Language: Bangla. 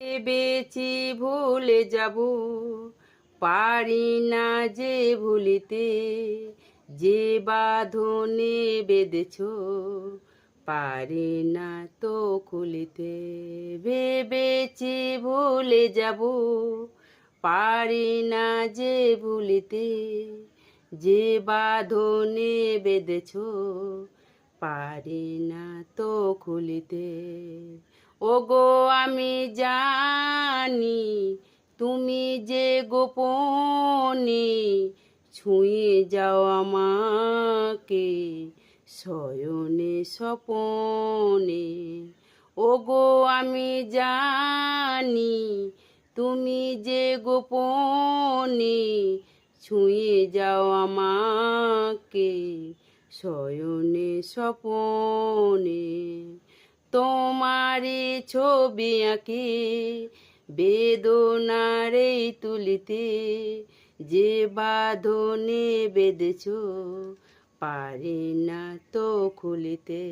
ভেবেছি ভুলে যাব, পারি না যে ভুলিতে, যে বাঁধনে বেঁধেছ পারি না তো খুলিতে। ভেবেছি ভুলে যাব, পারি না যে ভুলিতে, যে বাঁধনে বেঁধেছ পারি না তো খুলিতে। ওগো আমি জানি তুমি যে গোপনে ছুঁয়ে যাও আমাকে শয়নে স্বপনে। ওগো আমি জানি তুমি যে গোপনে ছুঁয়ে যাও আমাকে শয়নে স্বপনে। তোমারে ছবি আঁকি বেদনার এই তুলিতে, যে বাঁধনে বেঁধেছ পারি না তো খুলিতে।